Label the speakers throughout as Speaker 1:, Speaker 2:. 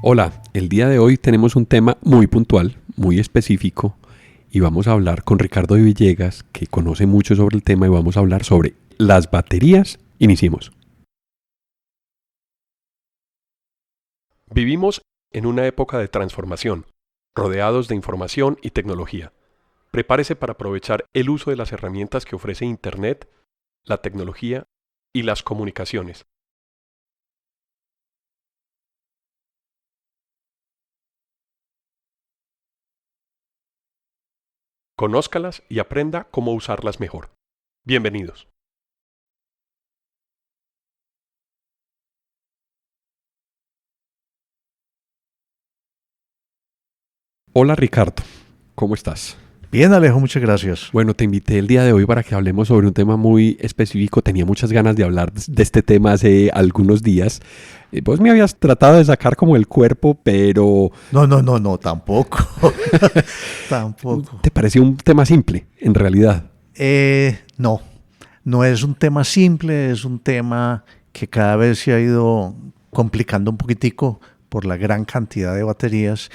Speaker 1: Hola, el día de hoy tenemos un tema muy puntual, muy específico y vamos a hablar con Ricardo de Villegas, que conoce mucho sobre el tema y vamos a hablar sobre las baterías. Iniciemos. Vivimos en una época de transformación, rodeados de información y tecnología. Prepárese para aprovechar el uso de las herramientas que ofrece Internet, la tecnología y las comunicaciones. Conózcalas y aprenda cómo usarlas mejor. Bienvenidos. Hola Ricardo, ¿cómo estás?
Speaker 2: Bien, Alejo, muchas gracias.
Speaker 1: Bueno, te invité el día de hoy para que hablemos sobre un tema muy específico. Tenía muchas ganas de hablar de este tema hace algunos días. Vos me habías tratado de sacar como el cuerpo, pero
Speaker 2: No, tampoco. Tampoco.
Speaker 1: ¿te pareció un tema simple, en realidad?
Speaker 2: No es un tema simple, es un tema que cada vez se ha ido complicando un poquitico por la gran cantidad de baterías,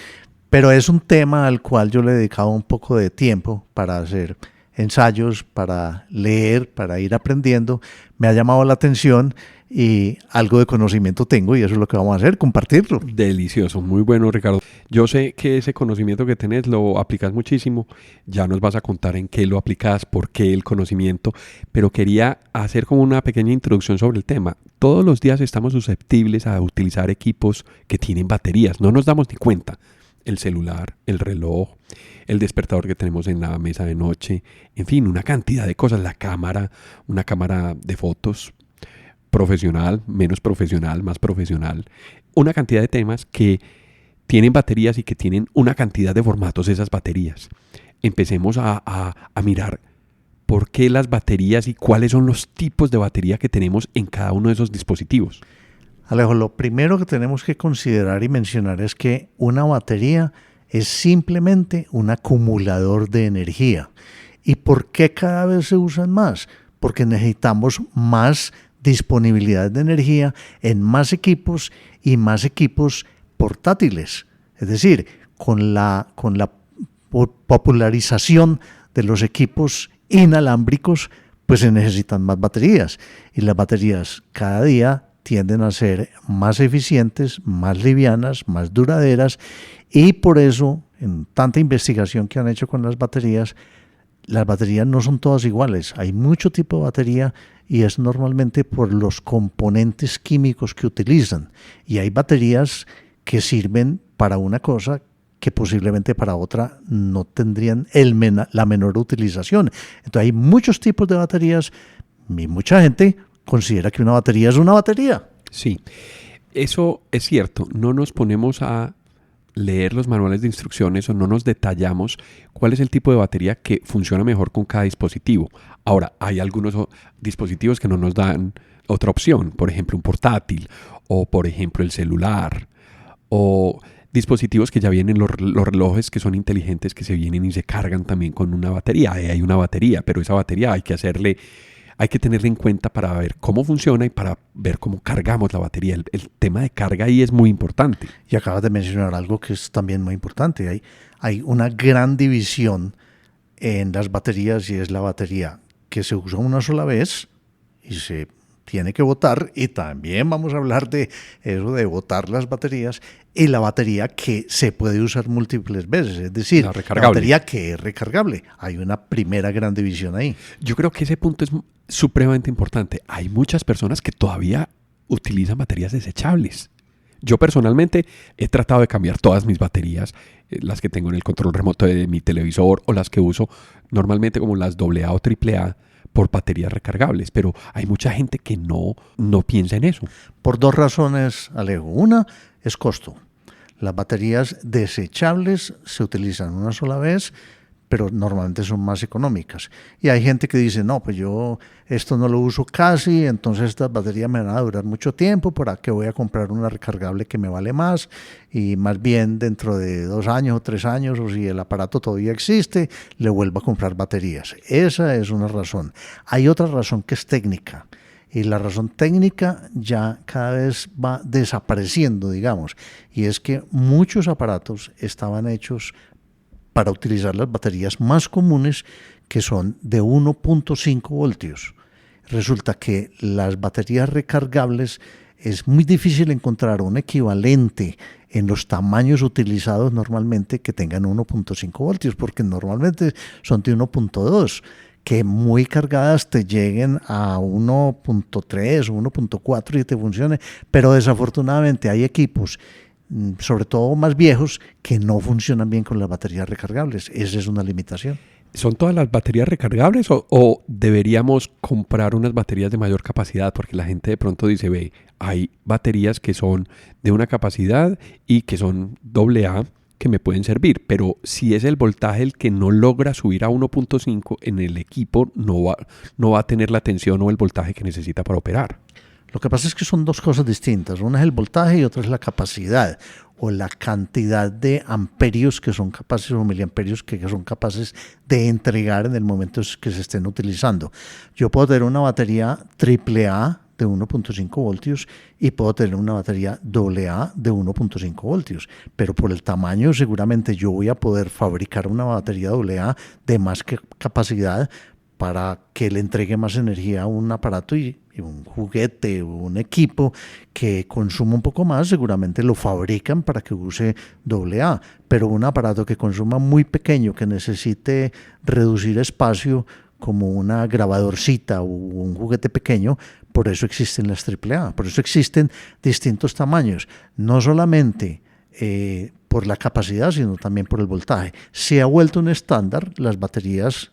Speaker 2: pero es un tema al cual yo le he dedicado un poco de tiempo para hacer ensayos, para leer, para ir aprendiendo. Me ha llamado la atención y algo de conocimiento tengo y eso es lo que vamos a hacer, compartirlo.
Speaker 1: Delicioso, muy bueno Ricardo. Yo sé que ese conocimiento que tenés lo aplicas muchísimo, ya nos vas a contar en qué lo aplicas, por qué el conocimiento, pero quería hacer como una pequeña introducción sobre el tema. Todos los días estamos susceptibles a utilizar equipos que tienen baterías, no nos damos ni cuenta. El celular, el reloj, el despertador que tenemos en la mesa de noche, en fin, una cantidad de cosas, la cámara, una cámara de fotos profesional, menos profesional, más profesional, una cantidad de temas que tienen baterías y que tienen una cantidad de formatos esas baterías. Empecemos a mirar por qué las baterías y cuáles son los tipos de batería que tenemos en cada uno de esos dispositivos.
Speaker 2: Alejo, lo primero que tenemos que considerar y mencionar es que una batería es simplemente un acumulador de energía. ¿Y por qué cada vez se usan más? Porque necesitamos más disponibilidad de energía en más equipos y más equipos portátiles. Es decir, con la popularización de los equipos inalámbricos, pues se necesitan más baterías. Y las baterías cada día tienden a ser más eficientes, más livianas, más duraderas, y por eso, en tanta investigación que han hecho con las baterías no son todas iguales. Hay mucho tipo de batería y es normalmente por los componentes químicos que utilizan. Y hay baterías que sirven para una cosa que posiblemente para otra no tendrían la menor utilización. Entonces hay muchos tipos de baterías y mucha gente considera que una batería es una batería.
Speaker 1: Sí, eso es cierto. No nos ponemos a leer los manuales de instrucciones o no nos detallamos cuál es el tipo de batería que funciona mejor con cada dispositivo. Ahora, hay algunos dispositivos que no nos dan otra opción, por ejemplo un portátil o por ejemplo el celular o dispositivos que ya vienen, los relojes que son inteligentes que se vienen y se cargan también con una batería. Ahí hay una batería, pero esa batería hay que tenerla en cuenta para ver cómo funciona y para ver cómo cargamos la batería. El tema de carga ahí es muy importante.
Speaker 2: Y acabas de mencionar algo que es también muy importante. Hay una gran división en las baterías y es la batería que se usa una sola vez y se tiene que botar, y también vamos a hablar de eso de botar las baterías, y la batería que se puede usar múltiples veces, es decir, la batería que es recargable. Hay una primera gran división ahí.
Speaker 1: Yo creo que ese punto es supremamente importante. Hay muchas personas que todavía utilizan baterías desechables. Yo personalmente he tratado de cambiar todas mis baterías, las que tengo en el control remoto de mi televisor o las que uso normalmente como las AA o AAA, por baterías recargables, pero hay mucha gente que no piensa en eso.
Speaker 2: Por dos razones, Alejo. Una es costo. Las baterías desechables se utilizan una sola vez, pero normalmente son más económicas. Y hay gente que dice, no, pues yo esto no lo uso casi, entonces estas baterías me van a durar mucho tiempo, ¿para qué voy a comprar una recargable que me vale más? Y más bien dentro de 2 años o 3 años, o si el aparato todavía existe, le vuelvo a comprar baterías. Esa es una razón. Hay otra razón que es técnica, Y la razón técnica ya cada vez va desapareciendo, digamos, y es que muchos aparatos estaban hechos para utilizar las baterías más comunes, que son de 1.5 voltios. Resulta que las baterías recargables es muy difícil encontrar un equivalente en los tamaños utilizados normalmente que tengan 1.5 voltios, porque normalmente son de 1.2, que muy cargadas te lleguen a 1.3 o 1.4 y te funcione, pero desafortunadamente hay equipos, sobre todo más viejos, que no funcionan bien con las baterías recargables. Esa es una limitación.
Speaker 1: ¿Son todas las baterías recargables o deberíamos comprar unas baterías de mayor capacidad? Porque la gente de pronto dice, ve, hay baterías que son de una capacidad y que son AA que me pueden servir, pero si es el voltaje el que no logra subir a 1.5 en el equipo, no va a tener la tensión o el voltaje que necesita para operar.
Speaker 2: Lo que pasa es que son dos cosas distintas. Una es el voltaje y otra es la capacidad o la cantidad de amperios que son capaces o miliamperios que son capaces de entregar en el momento que se estén utilizando. Yo puedo tener una batería AAA de 1.5 voltios y puedo tener una batería AA de 1.5 voltios, pero por el tamaño seguramente yo voy a poder fabricar una batería AA de más capacidad para que le entregue más energía a un aparato y un juguete o un equipo que consuma un poco más, seguramente lo fabrican para que use AA, pero un aparato que consuma muy pequeño, que necesite reducir espacio, como una grabadorcita o un juguete pequeño, por eso existen las AAA, por eso existen distintos tamaños, no solamente por la capacidad, sino también por el voltaje. Se ha vuelto un estándar las baterías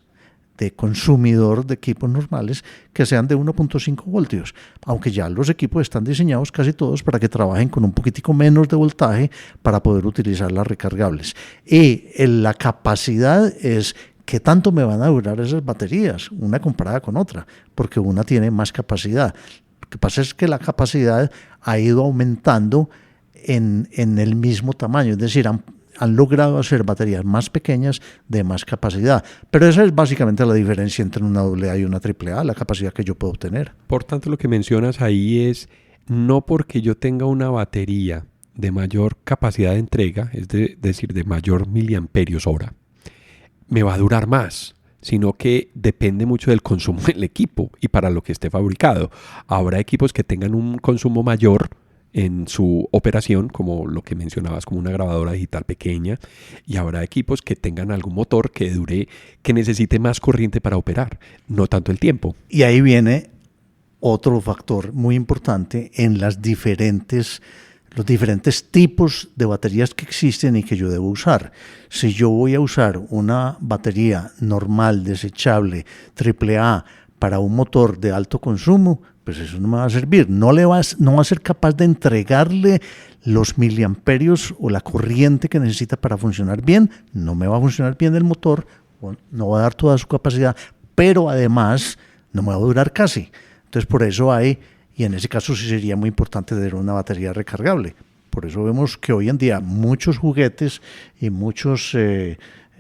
Speaker 2: de consumidor de equipos normales que sean de 1.5 voltios, aunque ya los equipos están diseñados casi todos para que trabajen con un poquitico menos de voltaje para poder utilizar las recargables. Y la capacidad es qué tanto me van a durar esas baterías, una comparada con otra, porque una tiene más capacidad. Lo que pasa es que la capacidad ha ido aumentando en el mismo tamaño, es decir, han logrado hacer baterías más pequeñas de más capacidad. Pero esa es básicamente la diferencia entre una AA y una AAA, la capacidad que yo puedo obtener.
Speaker 1: Por tanto, lo que mencionas ahí es, no porque yo tenga una batería de mayor capacidad de entrega, es decir, de mayor miliamperios hora, me va a durar más, sino que depende mucho del consumo del equipo y para lo que esté fabricado. Habrá equipos que tengan un consumo mayor en su operación, como lo que mencionabas, como una grabadora digital pequeña, y habrá equipos que tengan algún motor que necesite más corriente para operar, no tanto el tiempo.
Speaker 2: Y ahí viene otro factor muy importante en los diferentes tipos de baterías que existen y que yo debo usar. Si yo voy a usar una batería normal, desechable, AAA, para un motor de alto consumo, pues eso no me va a servir. No va a ser capaz de entregarle los miliamperios o la corriente que necesita para funcionar bien. No me va a funcionar bien el motor, no va a dar toda su capacidad, pero además no me va a durar casi. Entonces por eso y en ese caso sí sería muy importante tener una batería recargable. Por eso vemos que hoy en día muchos juguetes y muchos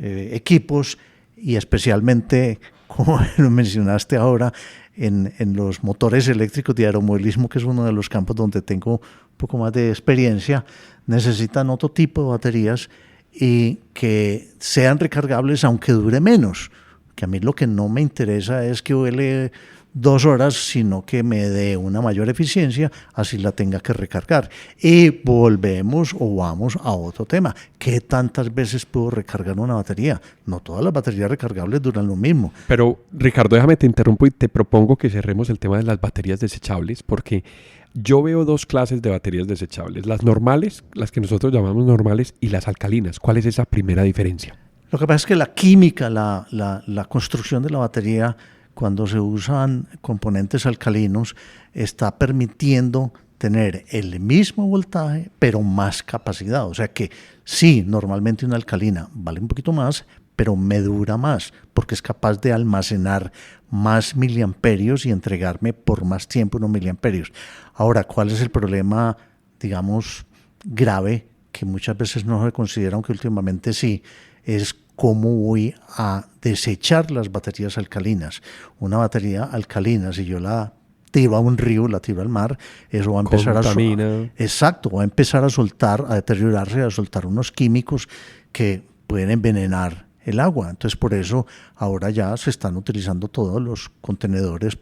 Speaker 2: equipos, y especialmente, como lo mencionaste ahora, en los motores eléctricos de aeromodelismo, que es uno de los campos donde tengo un poco más de experiencia, necesitan otro tipo de baterías y que sean recargables aunque dure menos. Que a mí lo que no me interesa es que vuele 2 horas, sino que me dé una mayor eficiencia, así la tenga que recargar. Y volvemos o vamos a otro tema. ¿Qué tantas veces puedo recargar una batería? No todas las baterías recargables duran lo mismo.
Speaker 1: Pero, Ricardo, déjame te interrumpo y te propongo que cerremos el tema de las baterías desechables, porque yo veo 2 clases de baterías desechables. Las normales, las que nosotros llamamos normales, y las alcalinas. ¿Cuál es esa primera diferencia?
Speaker 2: Lo que pasa es que la química, la construcción de la batería, cuando se usan componentes alcalinos, está permitiendo tener el mismo voltaje, pero más capacidad. O sea que sí, normalmente una alcalina vale un poquito más, pero me dura más, porque es capaz de almacenar más miliamperios y entregarme por más tiempo unos miliamperios. Ahora, ¿cuál es el problema, digamos, grave, que muchas veces no se considera, aunque últimamente sí? Es cómo voy a desechar las baterías alcalinas. Una batería alcalina, si yo la tiro a un río, la tiro al mar, eso va a empezar va a empezar a soltar, a deteriorarse, a soltar unos químicos que pueden envenenar el agua. Entonces, por eso ahora ya se están utilizando todos los contenedores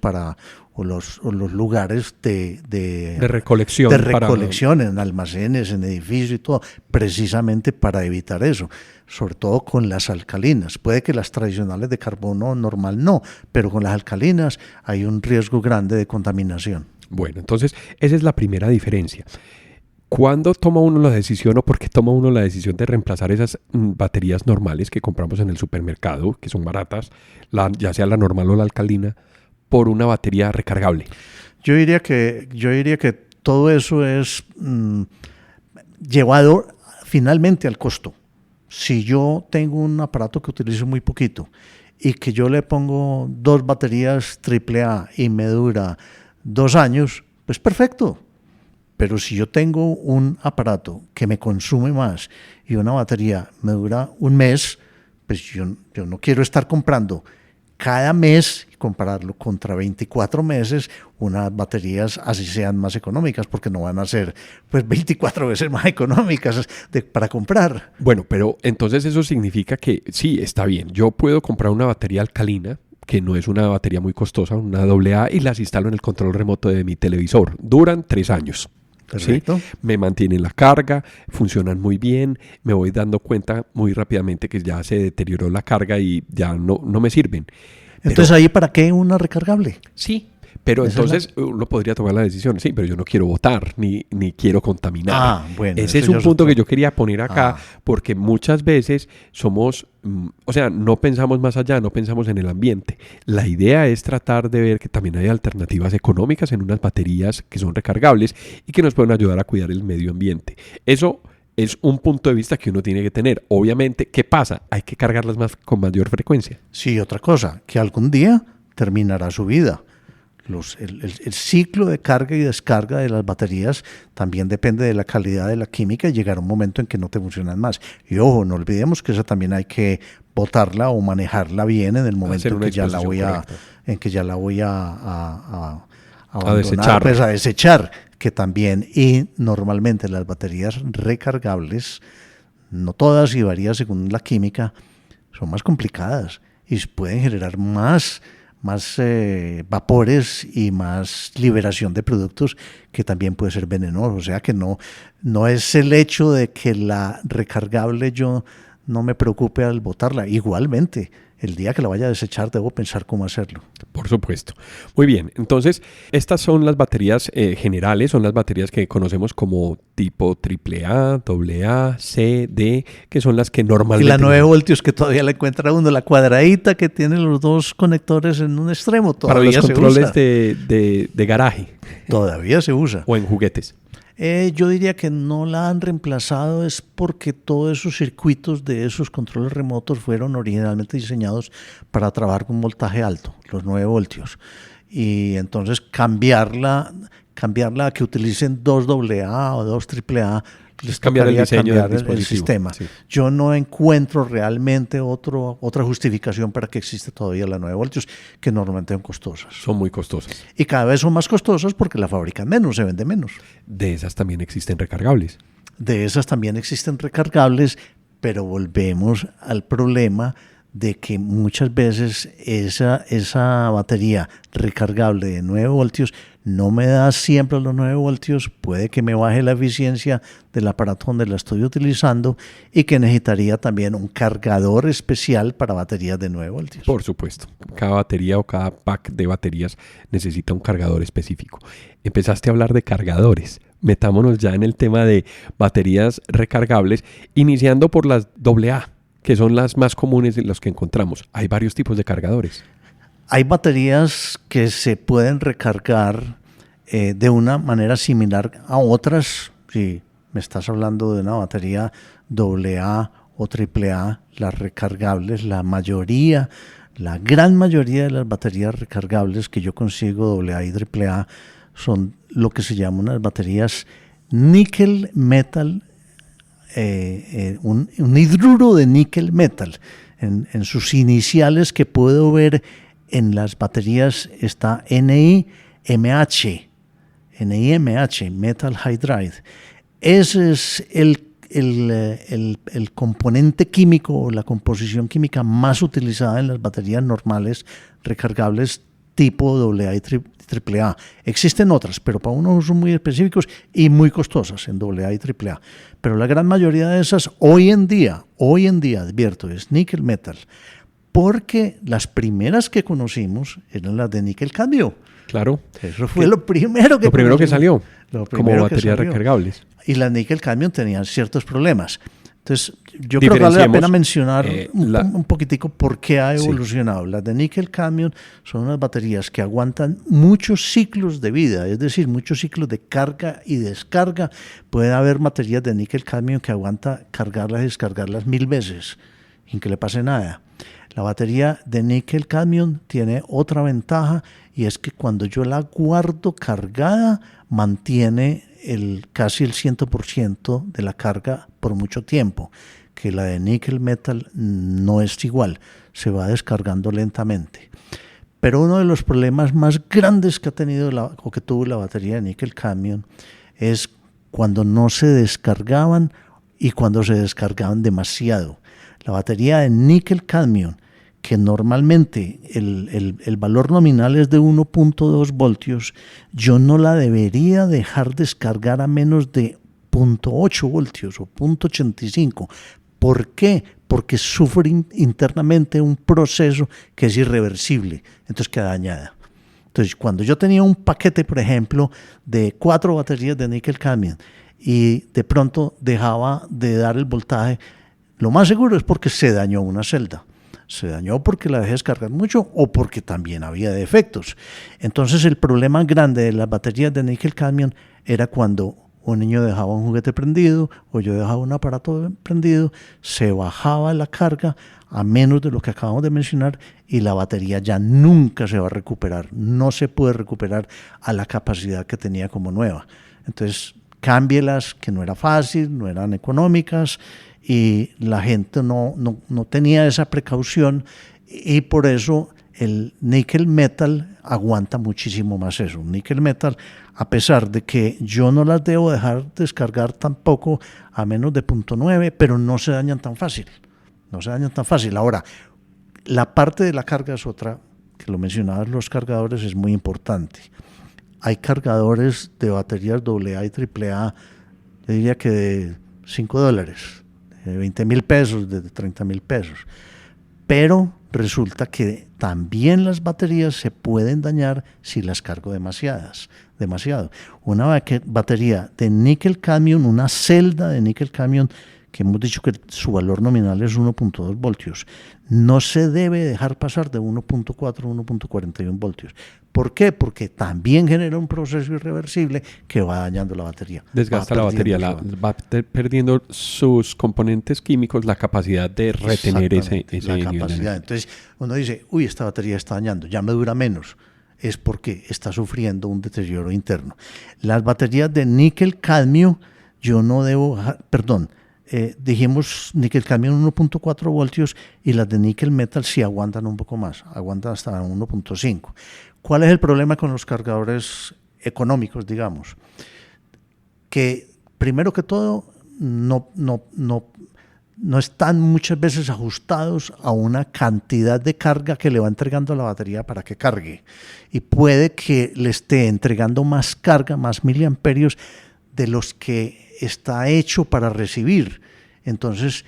Speaker 2: o los lugares de recolección en almacenes, en edificios y todo, precisamente para evitar eso, sobre todo con las alcalinas. Puede que las tradicionales de carbono normal no, pero con las alcalinas hay un riesgo grande de contaminación.
Speaker 1: Bueno, entonces esa es la primera diferencia. ¿Cuándo toma uno la decisión o por qué toma uno la decisión de reemplazar esas baterías normales que compramos en el supermercado, que son baratas, ya sea la normal o la alcalina, por una batería recargable?
Speaker 2: Yo diría que todo eso es llevado finalmente al costo. Si yo tengo un aparato que utilizo muy poquito y que yo le pongo 2 baterías AAA y me dura 2 años, pues perfecto. Pero si yo tengo un aparato que me consume más y una batería me dura 1 mes, pues yo no quiero estar comprando cada mes y compararlo contra 24 meses unas baterías así sean más económicas, porque no van a ser pues 24 veces más económicas para comprar.
Speaker 1: Bueno, pero entonces eso significa que sí, está bien. Yo puedo comprar una batería alcalina, que no es una batería muy costosa, una AA, y las instalo en el control remoto de mi televisor. Duran 3 años. ¿Sí? Me mantienen la carga, funcionan muy bien, me voy dando cuenta muy rápidamente que ya se deterioró la carga y ya no me sirven.
Speaker 2: Entonces, ¿ahí para qué una recargable?
Speaker 1: Sí, pero entonces uno podría tomar la decisión, sí, pero yo no quiero botar ni quiero contaminar.
Speaker 2: Bueno,
Speaker 1: ese es un punto que yo quería poner acá, porque muchas veces somos, no pensamos más allá, no pensamos en el ambiente. La idea es tratar de ver que también hay alternativas económicas en unas baterías que son recargables y que nos pueden ayudar a cuidar el medio ambiente. Eso es un punto de vista que uno tiene que tener. Obviamente, ¿qué pasa? Hay que cargarlas con mayor frecuencia.
Speaker 2: Sí, otra cosa, que algún día terminará su vida. El ciclo de carga y descarga de las baterías también depende de la calidad de la química y llegará un momento en que no te funcionan más. Y ojo, no olvidemos que esa también hay que botarla o manejarla bien en el momento en que ya la voy a
Speaker 1: desechar.
Speaker 2: Pues a desechar, que también, y normalmente las baterías recargables, no todas y varía según la química, son más complicadas y pueden generar más vapores y más liberación de productos que también puede ser venenoso. O sea que no es el hecho de que la recargable yo no me preocupe al botarla. Igualmente, el día que la vaya a desechar debo pensar cómo hacerlo.
Speaker 1: Por supuesto. Muy bien, entonces estas son las baterías generales, son las baterías que conocemos como tipo AAA, AA, C, D, que son las que normalmente...
Speaker 2: Y la 9 voltios que todavía la encuentra uno, la cuadradita que tiene los 2 conectores en un extremo, todavía
Speaker 1: para los controles de garaje.
Speaker 2: Todavía se usa.
Speaker 1: O en juguetes.
Speaker 2: Yo diría que no la han reemplazado es porque todos esos circuitos de esos controles remotos fueron originalmente diseñados para trabajar con voltaje alto, los 9 voltios. Y entonces cambiarla a que utilicen 2 AA o 2 AAA, les
Speaker 1: cambiar el diseño
Speaker 2: cambiar
Speaker 1: del
Speaker 2: el sistema.
Speaker 1: Sí.
Speaker 2: Yo no encuentro realmente otra justificación para que exista todavía la 9 voltios, que normalmente son costosas.
Speaker 1: Son muy costosas.
Speaker 2: Y cada vez son más costosas porque la fabrican menos, se vende menos.
Speaker 1: De esas también existen recargables.
Speaker 2: Pero volvemos al problema de que muchas veces esa batería recargable de 9 voltios no me da siempre los 9 voltios, puede que me baje la eficiencia del aparato donde la estoy utilizando y que necesitaría también un cargador especial para baterías de 9 voltios.
Speaker 1: Por supuesto, cada batería o cada pack de baterías necesita un cargador específico. Empezaste a hablar de cargadores. Metámonos ya en el tema de baterías recargables, iniciando por las AA, que son las más comunes de las que encontramos. Hay varios tipos de cargadores.
Speaker 2: Hay baterías que se pueden recargar de una manera similar a otras. Si me estás hablando de una batería AA o AAA, las recargables, la gran mayoría de las baterías recargables que yo consigo AA y AAA son lo que se llaman unas baterías níquel metal, un hidruro de níquel metal. En sus iniciales que puedo ver en las baterías está Ni, MH, NiMH, Metal Hydride. Ese es el componente químico o la composición química más utilizada en las baterías normales recargables tipo AA y AAA. Existen otras, pero para unos usos muy específicos y muy costosas en AA y AAA. Pero la gran mayoría de esas hoy en día, advierto, es níquel metal. Porque las primeras que conocimos eran las de níquel cadmio.
Speaker 1: Claro.
Speaker 2: Eso fue lo primero que
Speaker 1: salió como baterías recargables.
Speaker 2: Y las níquel cadmio tenían ciertos problemas. Entonces, yo creo que vale la pena mencionar un poquitico por qué ha evolucionado. Sí. Las de níquel cadmio son unas baterías que aguantan muchos ciclos de vida, es decir, muchos ciclos de carga y descarga. Puede haber baterías de níquel cadmio que aguanta cargarlas y descargarlas 1000 veces sin que le pase nada. La batería de níquel cadmio tiene otra ventaja y es que cuando yo la guardo cargada mantiene casi el 100% de la carga por mucho tiempo, que la de níquel metal no es igual, se va descargando lentamente. Pero uno de los problemas más grandes que ha tenido o que tuvo la batería de níquel cadmio es cuando no se descargaban y cuando se descargaban demasiado. La batería de níquel cadmio, que normalmente el valor nominal es de 1.2 voltios, yo no la debería dejar descargar a menos de 0.8 voltios o 0.85. ¿Por qué? Porque sufre internamente un proceso que es irreversible, entonces queda dañada. Entonces, cuando yo tenía un paquete, por ejemplo, de 4 baterías de níquel cadmio y de pronto dejaba de dar el voltaje, lo más seguro es porque se dañó una celda. Se dañó porque la dejé descargar mucho o porque también había defectos. Entonces el problema grande de las baterías de níquel cadmio era cuando un niño dejaba un juguete prendido o yo dejaba un aparato prendido, se bajaba la carga a menos de lo que acabamos de mencionar y la batería ya nunca se va a recuperar. No se puede recuperar a la capacidad que tenía como nueva. Entonces cámbielas, que no era fácil, no eran económicas, y la gente no tenía esa precaución y por eso el níquel metal aguanta muchísimo más eso. Níquel metal, a pesar de que yo no las debo dejar descargar tampoco a menos de 0.9, pero no se dañan tan fácil. Ahora, la parte de la carga es otra, que lo mencionabas, los cargadores es muy importante. Hay cargadores de baterías AA y AAA, yo diría que de $5, de 20,000 pesos, de 30,000 pesos. Pero resulta que también las baterías se pueden dañar si las cargo demasiado. Una batería de níquel cadmio, una celda de níquel cadmio, que hemos dicho que su valor nominal es 1.2 voltios, no se debe dejar pasar de 1.4 a 1.41 voltios. ¿Por qué? Porque también genera un proceso irreversible que va dañando la batería.
Speaker 1: Desgasta la batería, va perdiendo sus componentes químicos, la capacidad de retener esa
Speaker 2: capacidad. Entonces uno dice, esta batería está dañando, ya me dura menos. Es porque está sufriendo un deterioro interno. Las baterías de níquel cadmio, yo no debo, dijimos níquel cadmio en 1.4 voltios y las de níquel metal sí aguantan un poco más, aguantan hasta 1.5. ¿Cuál es el problema con los cargadores económicos, digamos? Que primero que todo no están muchas veces ajustados a una cantidad de carga que le va entregando a la batería para que cargue. Y puede que le esté entregando más carga, más miliamperios de los que está hecho para recibir. Entonces,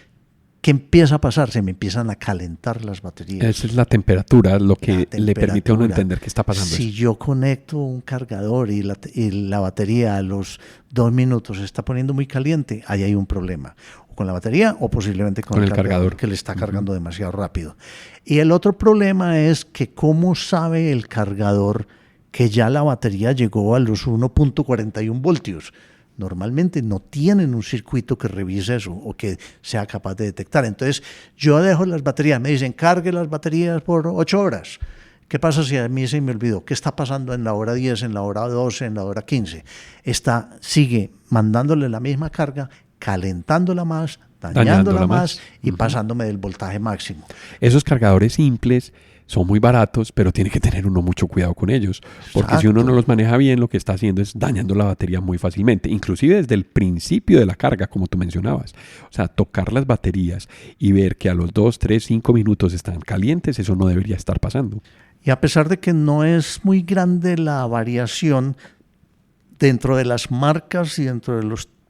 Speaker 2: ¿qué empieza a pasar? Se me empiezan a calentar las baterías.
Speaker 1: Esa es la temperatura, lo que le permite a uno entender qué está pasando.
Speaker 2: Si yo conecto un cargador y la batería a los 2 minutos se está poniendo muy caliente, ahí hay un problema. O con la batería o posiblemente con el cargador que le está cargando demasiado rápido. Y el otro problema es que ¿cómo sabe el cargador que ya la batería llegó a los 1.41 voltios? Normalmente no tienen un circuito que revise eso o que sea capaz de detectar. Entonces yo dejo las baterías, me dicen cargue las baterías por 8 horas. ¿Qué pasa si a mí se me olvidó? ¿Qué está pasando en la hora 10, en la hora 12, en la hora 15? Sigue mandándole la misma carga, calentándola más, dañándola más y pasándome del voltaje máximo.
Speaker 1: Esos cargadores simples son muy baratos, pero tiene que tener uno mucho cuidado con ellos, porque si uno no los maneja bien, lo que está haciendo es dañando la batería muy fácilmente, inclusive desde el principio de la carga, como tú mencionabas. O sea, tocar las baterías y ver que a los 2, 3, 5 minutos están calientes, eso no debería estar pasando.
Speaker 2: Y a pesar de que no es muy grande la variación dentro de las marcas y dentro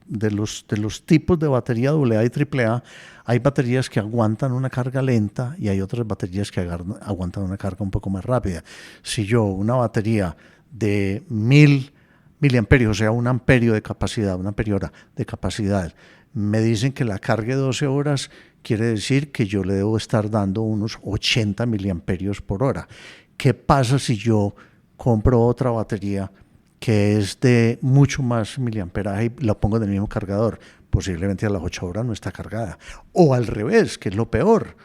Speaker 2: de los tipos de batería AA y AAA, hay baterías que aguantan una carga lenta y hay otras baterías que aguantan una carga un poco más rápida. Si yo una batería de 1000 miliamperios, o sea, un amperio de capacidad, una amperiora de capacidad, me dicen que la cargue 12 horas, quiere decir que yo le debo estar dando unos 80 miliamperios por hora. ¿Qué pasa si yo compro otra batería que es de mucho más miliamperaje y la pongo en el mismo cargador? Posiblemente a las 8 horas no está cargada. O al revés, que es lo peor,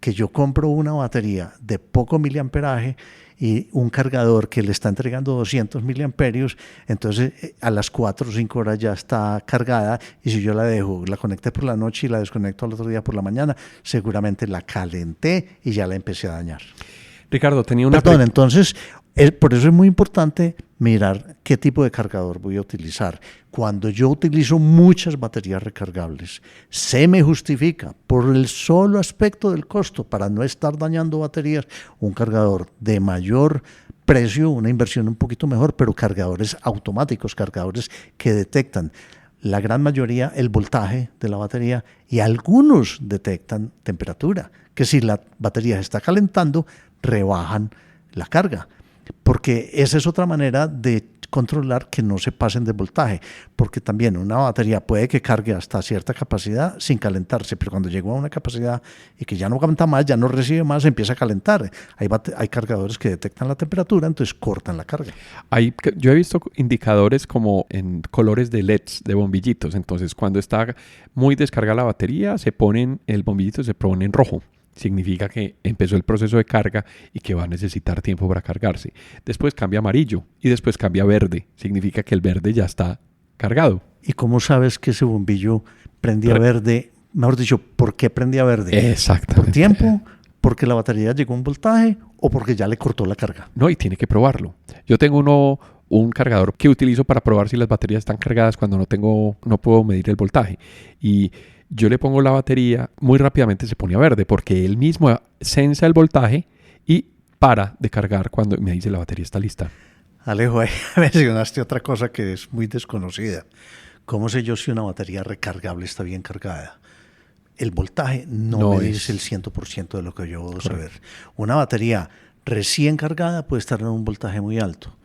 Speaker 2: que yo compro una batería de poco miliamperaje y un cargador que le está entregando 200 miliamperios, entonces a las 4 o 5 horas ya está cargada, y si yo la dejo, la conecté por la noche y la desconecto al otro día por la mañana, seguramente la calenté y ya la empecé a dañar.
Speaker 1: Ricardo, tenía una...
Speaker 2: Perdón, entonces, por eso es muy importante mirar qué tipo de cargador voy a utilizar. Cuando yo utilizo muchas baterías recargables, se me justifica por el solo aspecto del costo, para no estar dañando baterías, un cargador de mayor precio, una inversión un poquito mejor, pero cargadores automáticos, cargadores que detectan la gran mayoría el voltaje de la batería, y algunos detectan temperatura, que si la batería se está calentando, rebajan la carga, porque esa es otra manera de controlar que no se pasen de voltaje, porque también una batería puede que cargue hasta cierta capacidad sin calentarse, pero cuando llega a una capacidad y que ya no aguanta más, ya no recibe más, empieza a calentar. Hay cargadores que detectan la temperatura, entonces cortan la carga.
Speaker 1: Yo he visto indicadores como en colores de LEDs, de bombillitos. Entonces, cuando está muy descargada la batería, el bombillito se pone en rojo. Significa que empezó el proceso de carga y que va a necesitar tiempo para cargarse. Después cambia amarillo y después cambia verde. Significa que el verde ya está cargado.
Speaker 2: ¿Y cómo sabes que ese bombillo prendía verde? Mejor dicho, ¿por qué prendía verde?
Speaker 1: Exactamente.
Speaker 2: ¿Por tiempo? ¿Porque la batería llegó a un voltaje? ¿O porque ya le cortó la carga?
Speaker 1: No, y tiene que probarlo. Yo tengo un cargador que utilizo para probar si las baterías están cargadas cuando no puedo medir el voltaje. Y yo le pongo la batería, muy rápidamente se pone a verde porque él mismo sensa el voltaje y para de cargar cuando me dice la batería está lista.
Speaker 2: Alejo, ahí mencionaste otra cosa que es muy desconocida. ¿Cómo sé yo si una batería recargable está bien cargada? El voltaje no me dice el 100% de lo que yo debo saber. Una batería recién cargada puede estar en un voltaje muy alto.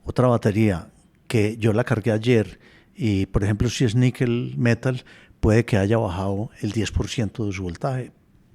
Speaker 2: Otra batería que yo la cargué ayer y, por ejemplo, si es níquel metal, puede que haya bajado el 10% de su voltaje,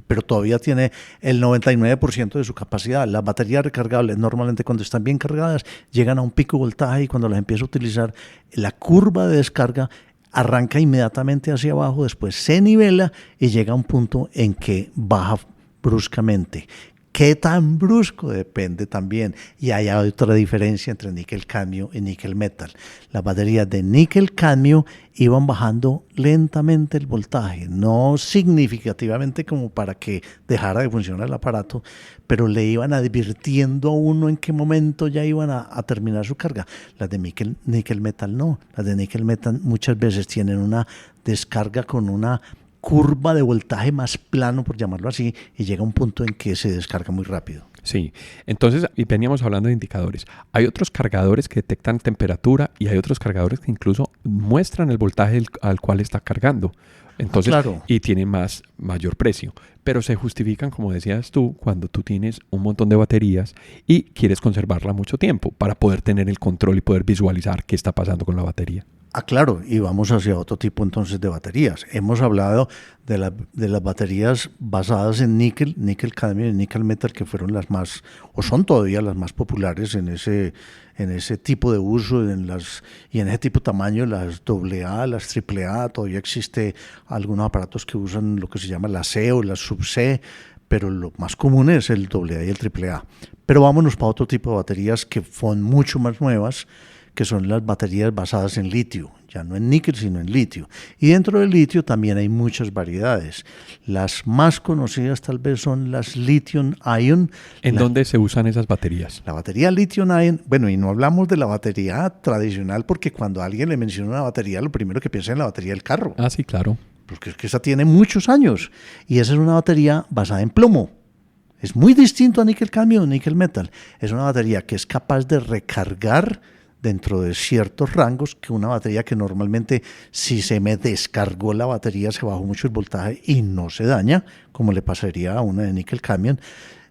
Speaker 2: pero todavía tiene el 99% de su capacidad. Las baterías recargables normalmente cuando están bien cargadas llegan a un pico de voltaje y cuando las empiezo a utilizar, la curva de descarga arranca inmediatamente hacia abajo, después se nivela y llega a un punto en que baja bruscamente. ¿Qué tan brusco? Depende también. Y hay otra diferencia entre níquel-cadmio y níquel-metal. Las baterías de níquel-cadmio iban bajando lentamente el voltaje, no significativamente como para que dejara de funcionar el aparato, pero le iban advirtiendo a uno en qué momento ya iban a terminar su carga. Las de níquel-metal no. Las de níquel-metal muchas veces tienen una descarga con una curva de voltaje más plano, por llamarlo así, y llega a un punto en que se descarga muy rápido.
Speaker 1: Sí, entonces, y veníamos hablando de indicadores. Hay otros cargadores que detectan temperatura y hay otros cargadores que incluso muestran el voltaje al cual está cargando. Entonces, claro. Y tienen mayor precio. Pero se justifican, como decías tú, cuando tú tienes un montón de baterías y quieres conservarla mucho tiempo para poder tener el control y poder visualizar qué está pasando con la batería.
Speaker 2: Claro, y vamos hacia otro tipo entonces de baterías. Hemos hablado de las baterías basadas en níquel, cadmio y níquel metal, que fueron las más, o son todavía las más populares en ese tipo de uso, y en ese tipo de tamaño, las AA, las AAA. Todavía existe algunos aparatos que usan lo que se llama la C o la sub-C, pero lo más común es el AA y el AAA. Pero vámonos para otro tipo de baterías que son mucho más nuevas, que son las baterías basadas en litio. ya no en níquel, sino en litio. Y dentro del litio también hay muchas variedades. Las más conocidas tal vez son las lithium-ion.
Speaker 1: ¿En dónde se usan esas baterías?
Speaker 2: La batería lithium-ion, bueno, y no hablamos de la batería tradicional, porque cuando a alguien le menciona una batería, lo primero que piensa es en la batería del carro.
Speaker 1: Ah, sí, claro.
Speaker 2: Porque es que esa tiene muchos años. Y esa es una batería basada en plomo. Es muy distinto a níquel-cadmio o níquel-metal. Es una batería que es capaz de recargar dentro de ciertos rangos, que una batería que normalmente, si se me descargó la batería, se bajó mucho el voltaje y no se daña, como le pasaría a una de níquel-cadmio,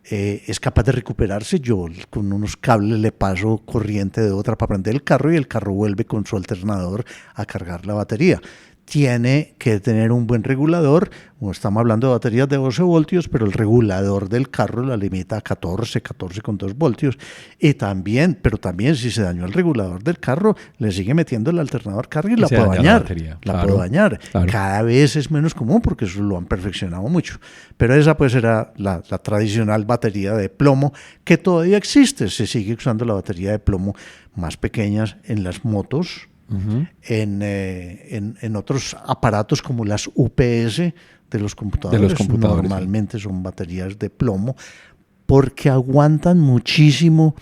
Speaker 2: es capaz de recuperarse. Yo con unos cables le paso corriente de otra para prender el carro y el carro vuelve con su alternador a cargar la batería. Tiene que tener un buen regulador. Estamos hablando de baterías de 12 voltios, pero el regulador del carro la limita a 14,2 voltios. Pero también si se dañó el regulador del carro, le sigue metiendo el alternador carga y la puede dañar. Puede dañar. Claro. Cada vez es menos común porque eso lo han perfeccionado mucho. Pero esa pues era la tradicional batería de plomo que todavía existe. Se sigue usando la batería de plomo más pequeñas en las motos. Uh-huh. En otros aparatos como las UPS de los computadores, normalmente son baterías de plomo porque aguantan muchísimo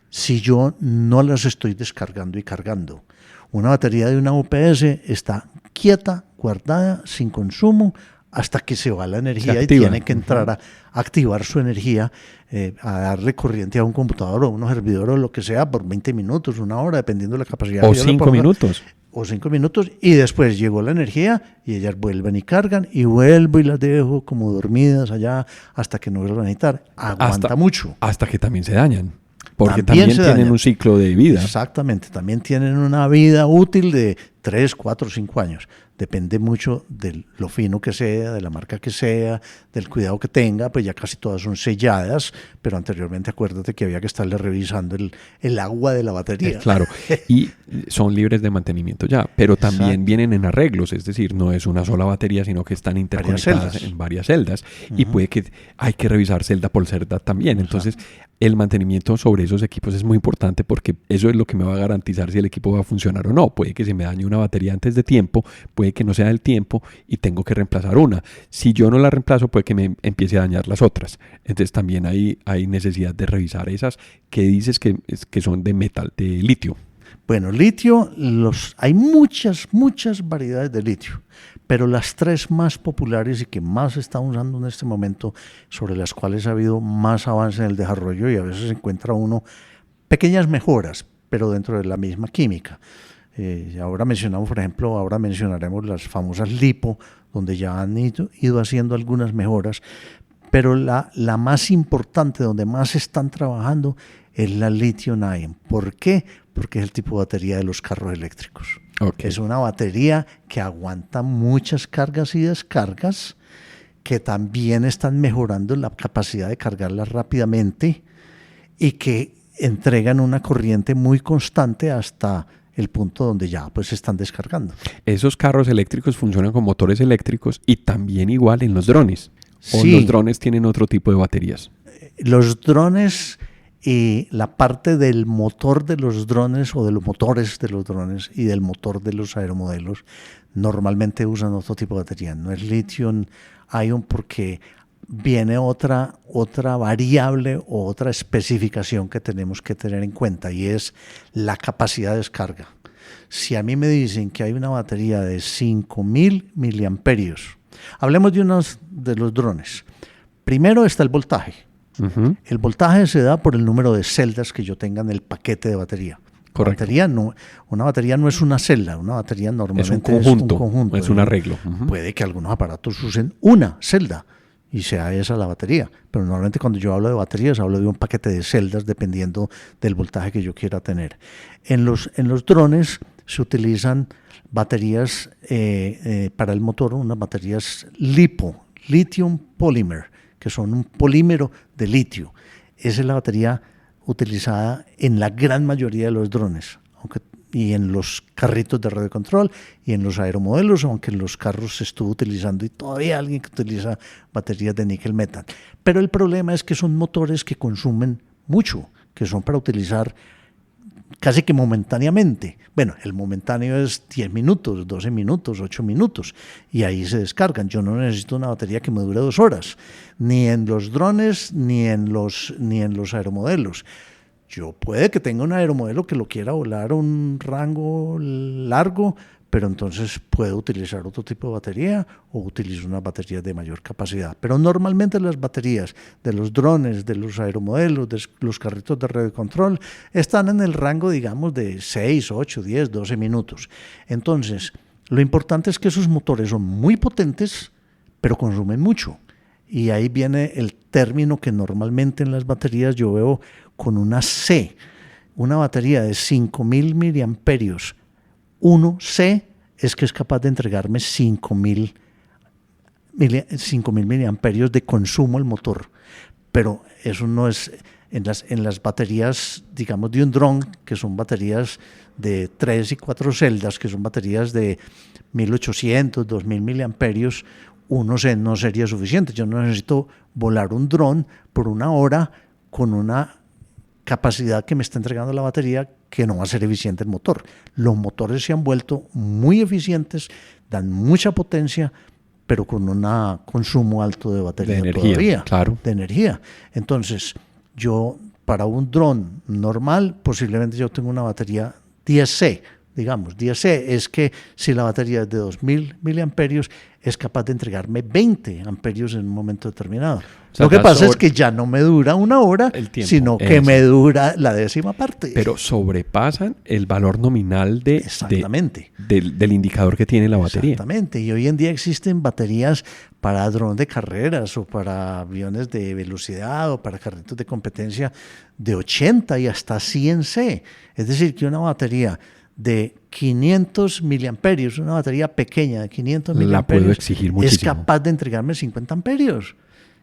Speaker 2: si yo no las estoy descargando y cargando. Una batería de una UPS está quieta, guardada, sin consumo, hasta que se va la energía y tiene que entrar a activar su energía, a darle corriente a un computador o a un servidor o lo que sea por 20 minutos, una hora, dependiendo de la capacidad.
Speaker 1: O 5 minutos.
Speaker 2: O 5 minutos y después llegó la energía y ellas vuelven y cargan y vuelvo y las dejo como dormidas allá hasta que no vuelvan a necesitar. Aguanta mucho.
Speaker 1: Hasta que también se dañan. Porque también tienen un ciclo de vida.
Speaker 2: Exactamente, también tienen una vida útil de 3, 4, 5 años. Depende mucho de lo fino que sea, de la marca que sea, del cuidado que tenga, pues ya casi todas son selladas, pero anteriormente acuérdate que había que estarle revisando el agua de la batería.
Speaker 1: Claro, y son libres de mantenimiento ya, pero también vienen en arreglos, es decir, no es una sola batería, sino que están interconectadas en varias celdas, y puede que hay que revisar celda por celda también. Entonces, el mantenimiento sobre esos equipos es muy importante porque eso es lo que me va a garantizar si el equipo va a funcionar o no. Puede que se me dañe una batería antes de tiempo, puede que no sea del tiempo y tengo que reemplazar una. Si yo no la reemplazo, puede que me empiece a dañar las otras. Entonces también hay necesidad de revisar esas que dices que son de metal, de litio.
Speaker 2: Bueno, litio, hay muchas variedades de litio, pero las 3 más populares y que más se están usando en este momento, sobre las cuales ha habido más avance en el desarrollo y a veces encuentra uno pequeñas mejoras, pero dentro de la misma química. Ahora mencionaremos las famosas LiPo, donde ya han ido haciendo algunas mejoras, pero la más importante, donde más están trabajando, es la lithium-ion. ¿Por qué? Porque es el tipo de batería de los carros eléctricos. Okay. Es una batería que aguanta muchas cargas y descargas, que también están mejorando la capacidad de cargarla rápidamente y que entregan una corriente muy constante hasta el punto donde ya pues se están descargando.
Speaker 1: Esos carros eléctricos funcionan con motores eléctricos y también igual en los drones. ¿O sí, los drones tienen otro tipo de baterías?
Speaker 2: Los drones y la parte del motor de los drones o de los motores de los drones y del motor de los aeromodelos normalmente usan otro tipo de batería. No es lithium-ion porque viene otra variable o otra especificación que tenemos que tener en cuenta y es la capacidad de descarga. Si a mí me dicen que hay una batería de 5.000 miliamperios, hablemos de unos de los drones. Primero está el voltaje. Uh-huh. El voltaje se da por el número de celdas que yo tenga en el paquete de batería.
Speaker 1: Correcto.
Speaker 2: Una batería no es una celda, una batería normalmente
Speaker 1: es un conjunto. Es un arreglo.
Speaker 2: Uh-huh. Puede que algunos aparatos usen una celda y sea esa la batería, pero normalmente cuando yo hablo de baterías hablo de un paquete de celdas dependiendo del voltaje que yo quiera tener. En los drones se utilizan baterías para el motor, unas baterías LiPo, Lithium Polymer, que son un polímero de litio. Esa es la batería utilizada en la gran mayoría de los drones, y en los carritos de radiocontrol y en los aeromodelos, aunque en los carros se estuvo utilizando y todavía hay alguien que utiliza baterías de níquel metal. Pero el problema es que son motores que consumen mucho, que son para utilizar casi que momentáneamente. Bueno, el momentáneo es 10 minutos, 12 minutos, 8 minutos, y ahí se descargan. Yo no necesito una batería que me dure 2 horas, ni en los drones, ni en los aeromodelos. Yo puede que tenga un aeromodelo que lo quiera volar un rango largo, pero entonces puedo utilizar otro tipo de batería o utilizo una batería de mayor capacidad. Pero normalmente las baterías de los drones, de los aeromodelos, de los carritos de radiocontrol, están en el rango, digamos, de 6, 8, 10, 12 minutos. Entonces, lo importante es que esos motores son muy potentes, pero consumen mucho. Y ahí viene el término que normalmente en las baterías yo veo con una C, una batería de 5.000 miliamperios. 1C es que es capaz de entregarme 5.000 miliamperios de consumo el motor, pero eso no es en las baterías, digamos, de un dron, que son baterías de 3 y 4 celdas, que son baterías de 1.800, 2.000 miliamperios. 1C no sería suficiente. Yo no necesito volar un dron por una hora con una capacidad que me está entregando la batería que no va a ser eficiente el motor. Los motores se han vuelto muy eficientes, dan mucha potencia, pero con un consumo alto de batería, de energía, todavía, claro. De energía. Entonces, yo para un dron normal, posiblemente yo tengo una batería 10C, digamos. 10C es que si la batería es de 2.000 miliamperios, es capaz de entregarme 20 amperios en un momento determinado. O sea, lo que pasa es que ya no me dura una hora, sino que me dura la décima parte.
Speaker 1: Pero sobrepasan el valor nominal del indicador que tiene la batería.
Speaker 2: Exactamente. Y hoy en día existen baterías para drones de carreras o para aviones de velocidad o para carritos de competencia de 80 y hasta 100C. Es decir, que una batería de 500 miliamperios, una batería pequeña de 500 miliamperios, es capaz de entregarme 50 amperios.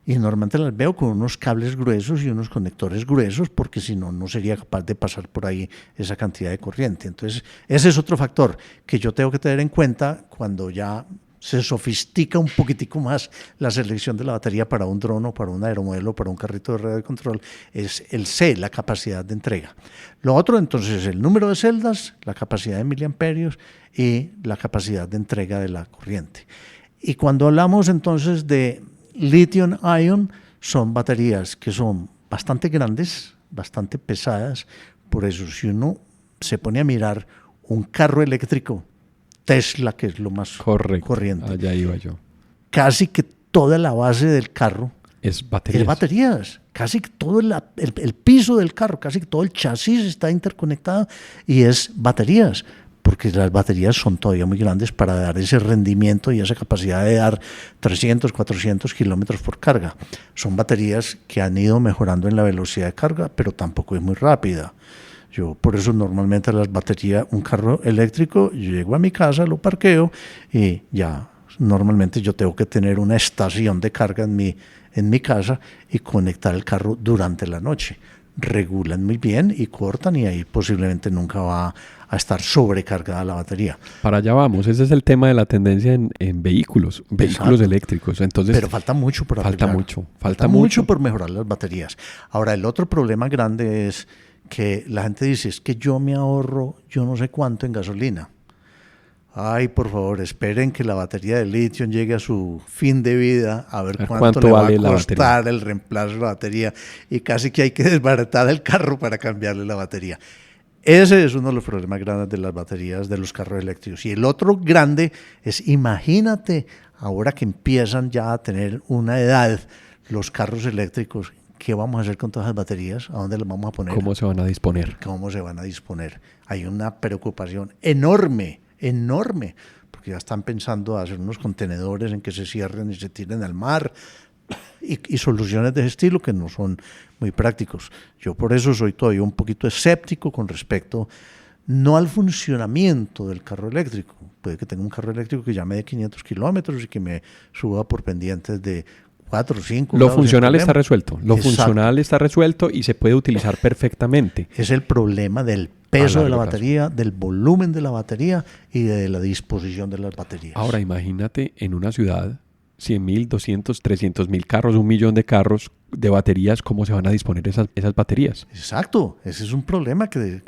Speaker 2: Y normalmente las veo con unos cables gruesos y unos conectores gruesos, porque si no, no sería capaz de pasar por ahí esa cantidad de corriente. Entonces, ese es otro factor que yo tengo que tener en cuenta cuando ya se sofistica un poquitico más la selección de la batería para un dron o para un aeromodelo o para un carrito de radiocontrol, es el C, la capacidad de entrega. Lo otro entonces es el número de celdas, la capacidad de miliamperios y la capacidad de entrega de la corriente. Y cuando hablamos entonces de lithium ion, son baterías que son bastante grandes, bastante pesadas. Por eso, si uno se pone a mirar un carro eléctrico Tesla, que es lo más corriente,
Speaker 1: allá iba yo,
Speaker 2: casi que toda la base del carro
Speaker 1: es baterías.
Speaker 2: Casi que todo el piso del carro, casi que todo el chasis está interconectado y es baterías, porque las baterías son todavía muy grandes para dar ese rendimiento y esa capacidad de dar 300, 400 kilómetros por carga. Son baterías que han ido mejorando en la velocidad de carga, pero tampoco es muy rápida. Yo por eso normalmente las baterías, un carro eléctrico, yo llego a mi casa, lo parqueo y ya normalmente yo tengo que tener una estación de carga en mi casa y conectar el carro durante la noche. Regulan muy bien y cortan y ahí posiblemente nunca va a estar sobrecargada la batería.
Speaker 1: Para allá vamos, ese es el tema de la tendencia en vehículos eléctricos. Entonces,
Speaker 2: pero falta mucho por arreglar. Falta mucho por mejorar las baterías. Ahora, el otro problema grande es que la gente dice, es que yo me ahorro yo no sé cuánto en gasolina. Ay, por favor, esperen que la batería de litio llegue a su fin de vida, a ver cuánto le vale va a costar el reemplazo de la batería, y casi que hay que desbaratar el carro para cambiarle la batería. Ese es uno de los problemas grandes de las baterías de los carros eléctricos. Y el otro grande es, imagínate, ahora que empiezan ya a tener una edad los carros eléctricos, ¿qué vamos a hacer con todas las baterías? ¿A dónde las vamos a poner?
Speaker 1: ¿Cómo se van a disponer?
Speaker 2: Hay una preocupación enorme, porque ya están pensando hacer unos contenedores en que se cierren y se tiren al mar y soluciones de ese estilo que no son muy prácticos. Yo por eso soy todavía un poquito escéptico con respecto no al funcionamiento del carro eléctrico. Puede que tenga un carro eléctrico que ya me dé 500 kilómetros y que me suba por pendientes de 4 o 5.
Speaker 1: Lo funcional está resuelto. Funcional está resuelto y se puede utilizar perfectamente.
Speaker 2: Es el problema del peso de la batería, del volumen de la batería y de la disposición de las baterías.
Speaker 1: Ahora imagínate en una ciudad, 100.000, 200, 300.000 carros, 1.000.000 de carros de baterías, ¿cómo se van a disponer esas baterías?
Speaker 2: Exacto, ese es un problema que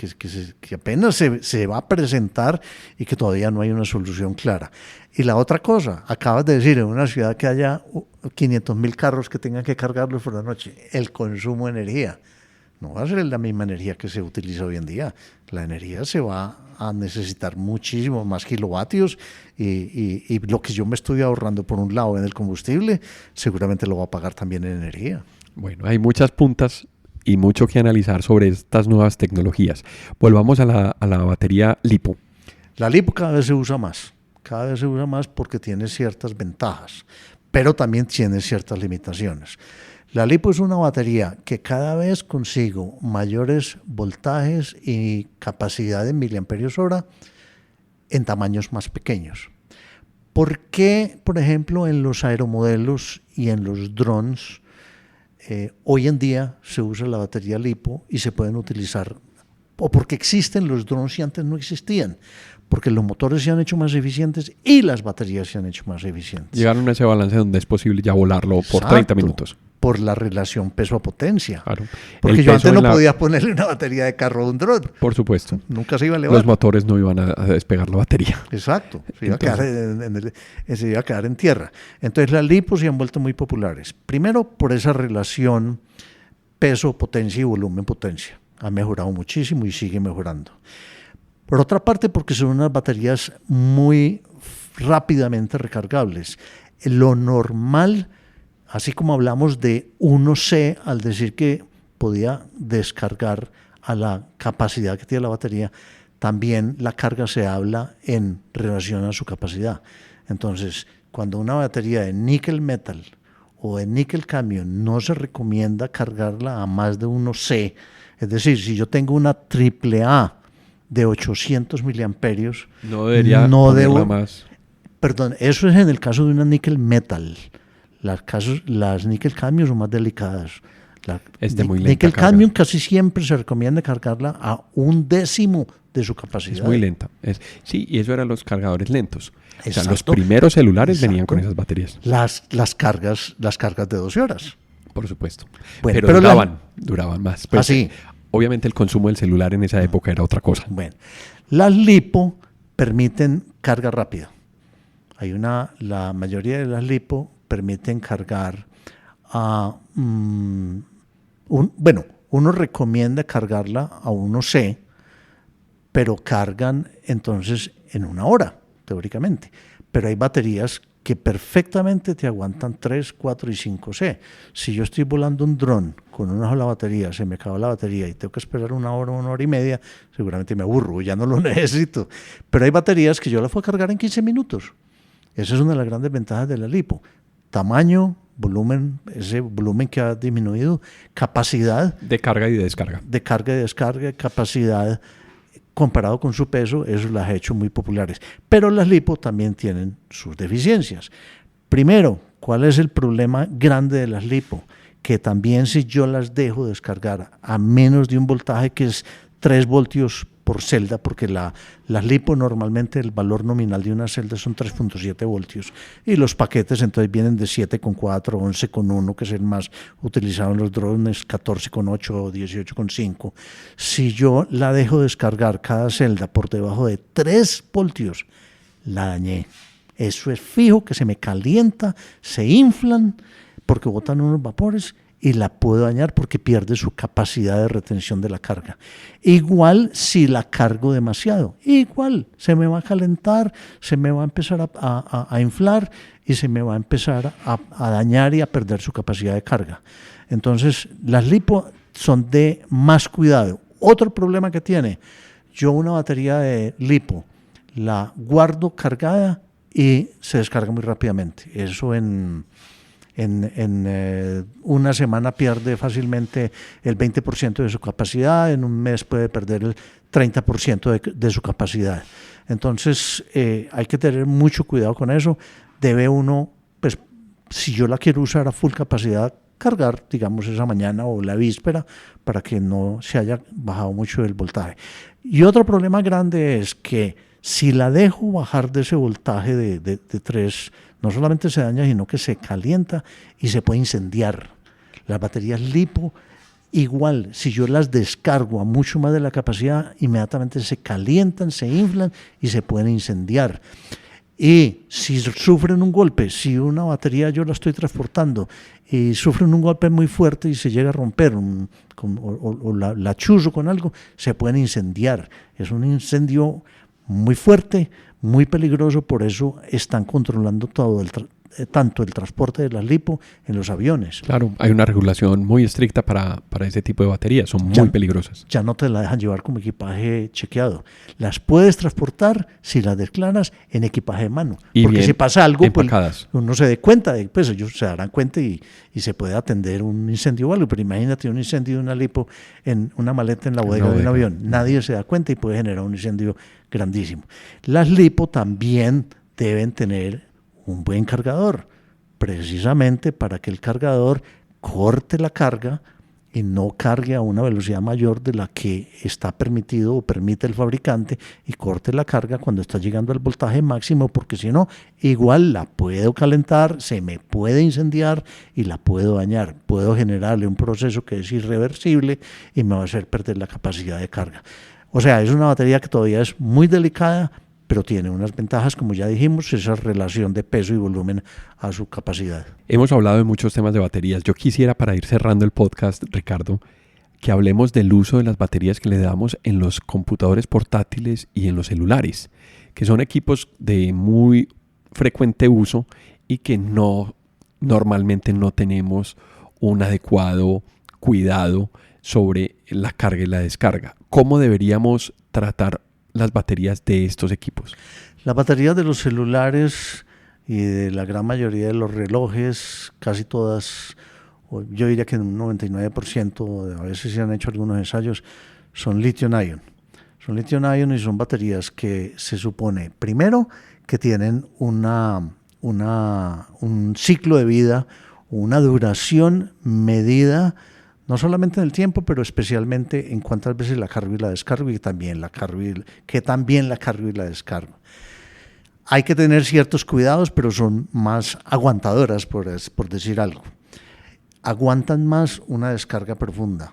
Speaker 2: apenas se va a presentar y que todavía no hay una solución clara. Y la otra cosa, acabas de decir, en una ciudad que haya 500.000 carros que tengan que cargarlos por la noche, el consumo de energía no va a ser la misma energía que se utiliza hoy en día. La energía se va a necesitar muchísimo más kilovatios y lo que yo me estoy ahorrando por un lado en el combustible, seguramente lo va a pagar también en energía.
Speaker 1: Bueno, hay muchas puntas y mucho que analizar sobre estas nuevas tecnologías. Volvamos a la batería LiPo.
Speaker 2: La LiPo cada vez se usa más porque tiene ciertas ventajas, pero también tiene ciertas limitaciones. La LiPo es una batería que cada vez consigo mayores voltajes y capacidad de miliamperios hora en tamaños más pequeños. ¿Por qué, por ejemplo, en los aeromodelos y en los drones hoy en día se usa la batería LiPo y se pueden utilizar? ¿O porque existen los drones y antes no existían? Porque los motores se han hecho más eficientes y las baterías se han hecho más eficientes.
Speaker 1: Llegaron a ese balance donde es posible ya volarlo por
Speaker 2: Exacto,
Speaker 1: 30 minutos.
Speaker 2: Por la relación peso a potencia.
Speaker 1: Claro.
Speaker 2: Porque yo antes no podía ponerle una batería de carro a un dron.
Speaker 1: Por supuesto.
Speaker 2: Nunca se iba a elevar.
Speaker 1: Los motores no iban a despegar la batería.
Speaker 2: Exacto. Se iba a quedar en tierra. Entonces las LiPo se han vuelto muy populares. Primero por esa relación peso-potencia y volumen-potencia. Ha mejorado muchísimo y sigue mejorando. Por otra parte, porque son unas baterías muy rápidamente recargables. Lo normal, así como hablamos de 1C al decir que podía descargar a la capacidad que tiene la batería, también la carga se habla en relación a su capacidad. Entonces, cuando una batería de níquel metal o de níquel cadmio no se recomienda cargarla a más de 1C, es decir, si yo tengo una AAA de 800 miliamperios,
Speaker 1: no debería ponerla más.
Speaker 2: Perdón, eso es en el caso de una níquel metal. Las níquel cadmio son más delicadas.
Speaker 1: Muy lenta
Speaker 2: níquel cadmio casi siempre se recomienda cargarla a 1/10 de su capacidad.
Speaker 1: Es muy lenta. Sí, y eso eran los cargadores lentos. O sea, los primeros celulares venían con esas baterías.
Speaker 2: Las cargas de 12 horas.
Speaker 1: Por supuesto.
Speaker 2: Bueno,
Speaker 1: pero duraban más. Pues,
Speaker 2: así.
Speaker 1: Obviamente el consumo del celular en esa época era otra cosa.
Speaker 2: Bueno, las LiPo permiten carga rápida. La mayoría de las LiPo permiten cargar a uno recomienda cargarla a 1C, pero cargan entonces en 1 hora, teóricamente. Pero hay baterías que perfectamente te aguantan 3, 4 y 5C. Si yo estoy volando un dron con una sola batería, se me acaba la batería y tengo que esperar 1 hora y media, seguramente me aburro, ya no lo necesito. Pero hay baterías que yo las puedo cargar en 15 minutos. Esa es una de las grandes ventajas de la LiPo. Tamaño, volumen, ese volumen que ha disminuido, capacidad
Speaker 1: de carga y de descarga.
Speaker 2: De carga y descarga, capacidad comparado con su peso, eso las ha hecho muy populares. Pero las LiPo también tienen sus deficiencias. Primero, ¿cuál es el problema grande de las LiPo? Que también si yo las dejo descargar a menos de un voltaje que es 3 voltios por celda, porque las LiPo normalmente el valor nominal de una celda son 3.7 voltios y los paquetes entonces vienen de 7.4, 11.1, que es el más utilizado en los drones, 14.8 o 18.5. Si yo la dejo descargar cada celda por debajo de 3 voltios, la dañé. Eso es fijo, que se me calienta, se inflan porque botan unos vapores y la puedo dañar porque pierde su capacidad de retención de la carga. Igual si la cargo demasiado, igual se me va a calentar, se me va a empezar a inflar y se me va a empezar a dañar y a perder su capacidad de carga. Entonces las LiPo son de más cuidado. Otro problema que tiene, yo una batería de LiPo la guardo cargada y se descarga muy rápidamente. Eso en una semana pierde fácilmente el 20% de su capacidad, en un mes puede perder el 30% de su capacidad. Entonces hay que tener mucho cuidado con eso. Debe uno, pues si yo la quiero usar a full capacidad, cargar, digamos, esa mañana o la víspera para que no se haya bajado mucho el voltaje. Y otro problema grande es que si la dejo bajar de ese voltaje de 3, no solamente se daña, sino que se calienta y se puede incendiar. Las baterías LiPo, igual, si yo las descargo a mucho más de la capacidad, inmediatamente se calientan, se inflan y se pueden incendiar. Y si sufren un golpe, si una batería yo la estoy transportando y sufren un golpe muy fuerte y se llega a romper o la chuzo con algo, se pueden incendiar. Es un incendio muy fuerte, muy peligroso, por eso están controlando todo tanto el transporte de las LiPo en los aviones.
Speaker 1: Claro, hay una regulación muy estricta para ese tipo de baterías, son muy peligrosas.
Speaker 2: Ya no te la dejan llevar como equipaje chequeado. Las puedes transportar si las declaras en equipaje de mano.
Speaker 1: Y
Speaker 2: porque si pasa algo,
Speaker 1: empacadas.
Speaker 2: Pues uno se dé cuenta, pues ellos se darán cuenta y se puede atender un incendio o algo. Pero imagínate un incendio de una LiPo en una maleta en la bodega de un avión. Nadie se da cuenta y puede generar un incendio grandísimo. Las LiPo también deben tener un buen cargador, precisamente para que el cargador corte la carga y no cargue a una velocidad mayor de la que está permitido o permite el fabricante, y corte la carga cuando está llegando al voltaje máximo, porque si no, igual la puedo calentar, se me puede incendiar y la puedo dañar. Puedo generarle un proceso que es irreversible y me va a hacer perder la capacidad de carga. O sea, es una batería que todavía es muy delicada, pero tiene unas ventajas, como ya dijimos, esa relación de peso y volumen a su capacidad.
Speaker 1: Hemos hablado de muchos temas de baterías. Yo quisiera, para ir cerrando el podcast, Ricardo, que hablemos del uso de las baterías que le damos en los computadores portátiles y en los celulares, que son equipos de muy frecuente uso y que normalmente no tenemos un adecuado cuidado sobre la carga y la descarga. ¿Cómo deberíamos tratar las baterías de estos equipos?
Speaker 2: Las baterías de los celulares y de la gran mayoría de los relojes, casi todas, yo diría que en un 99%, a veces se han hecho algunos ensayos, son lithium-ion. Son lithium-ion y son baterías que se supone, primero, que tienen un ciclo de vida, una duración medida, no solamente en el tiempo, pero especialmente en cuántas veces la cargo y la descargo, y también la cargo y la descargo. Hay que tener ciertos cuidados, pero son más aguantadoras, por decir algo. Aguantan más una descarga profunda,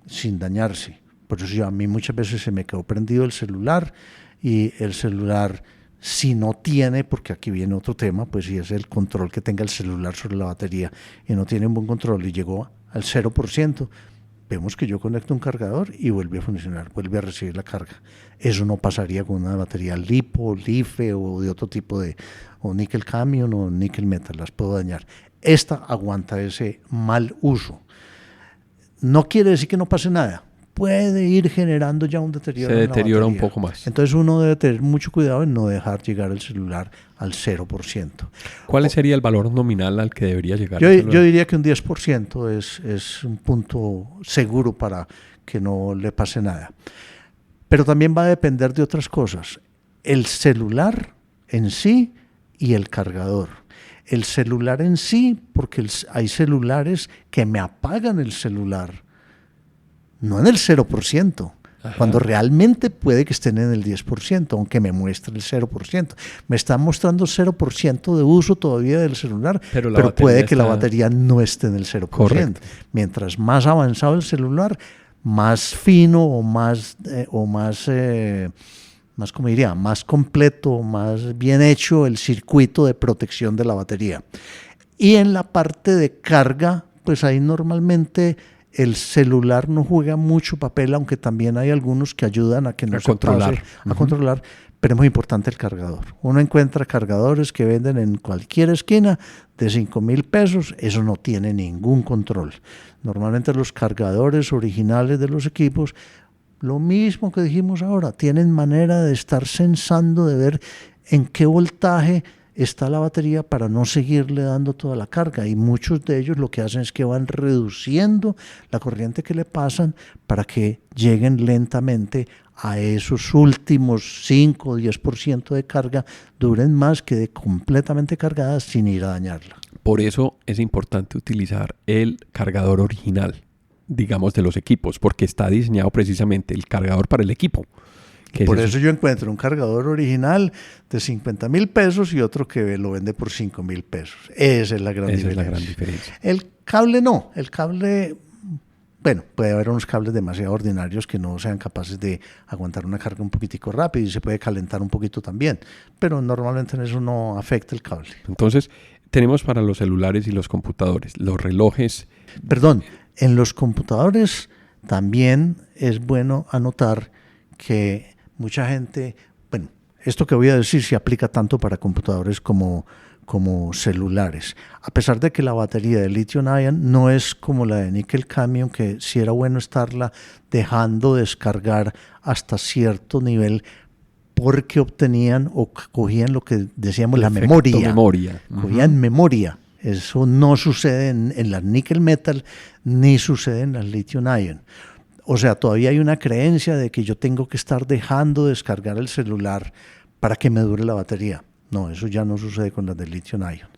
Speaker 2: sin dañarse. Por eso a mí muchas veces se me quedó prendido el celular, y el celular, si no tiene, porque aquí viene otro tema, pues si es el control que tenga el celular sobre la batería y no tiene un buen control y llegó al 0%, vemos que yo conecto un cargador y vuelve a funcionar, vuelve a recibir la carga. Eso no pasaría con una batería LiPo, LiFe o de otro tipo o níquel cadmio o níquel metal, las puedo dañar. Esta aguanta ese mal uso. No quiere decir que no pase nada, puede ir generando ya un deterioro.
Speaker 1: Se deteriora un poco más.
Speaker 2: Entonces uno debe tener mucho cuidado en no dejar llegar el celular al 0%.
Speaker 1: ¿Cuál sería el valor nominal al que debería llegar?
Speaker 2: Yo diría que un 10% es un punto seguro para que no le pase nada. Pero también va a depender de otras cosas. El celular en sí y el cargador. El celular en sí, porque hay celulares que me apagan el celular, no en el 0%, Ajá. Cuando realmente puede que estén en el 10%, aunque me muestre el 0%. Me está mostrando 0% de uso todavía del celular, pero puede que la batería no esté en el 0%. Correcto. Mientras más avanzado el celular, más fino o más completo, más bien hecho el circuito de protección de la batería. Y en la parte de carga, pues ahí normalmente el celular no juega mucho papel, aunque también hay algunos que ayudan a que no se pase a controlar, pero es muy importante el cargador. Uno encuentra cargadores que venden en cualquier esquina de 5,000 pesos, eso no tiene ningún control. Normalmente los cargadores originales de los equipos, lo mismo que dijimos ahora, tienen manera de estar sensando, de ver en qué voltaje está la batería para no seguirle dando toda la carga, y muchos de ellos lo que hacen es que van reduciendo la corriente que le pasan para que lleguen lentamente a esos últimos 5 o 10% de carga, duren más que de completamente cargadas sin ir a dañarla.
Speaker 1: Por eso es importante utilizar el cargador original, digamos, de los equipos, porque está diseñado precisamente el cargador para el equipo.
Speaker 2: Por eso yo encuentro un cargador original de 50.000 pesos y otro que lo vende por 5.000 pesos. Esa es la gran diferencia. El cable no, el cable, bueno, puede haber unos cables demasiado ordinarios que no sean capaces de aguantar una carga un poquitico rápido y se puede calentar un poquito también, pero normalmente en eso no afecta el cable.
Speaker 1: Entonces, tenemos para los celulares y los computadores, los relojes.
Speaker 2: Perdón, en los computadores también es bueno anotar que mucha gente, bueno, esto que voy a decir se aplica tanto para computadores como celulares. A pesar de que la batería de lithium-ion no es como la de níquel-cadmio, que sí era bueno estarla dejando descargar hasta cierto nivel porque obtenían o cogían lo que decíamos la memoria. Cogían memoria. Eso no sucede en las níquel metal ni sucede en las lithium-ion. O sea, todavía hay una creencia de que yo tengo que estar dejando descargar el celular para que me dure la batería. No, eso ya no sucede con las de lithium-ion.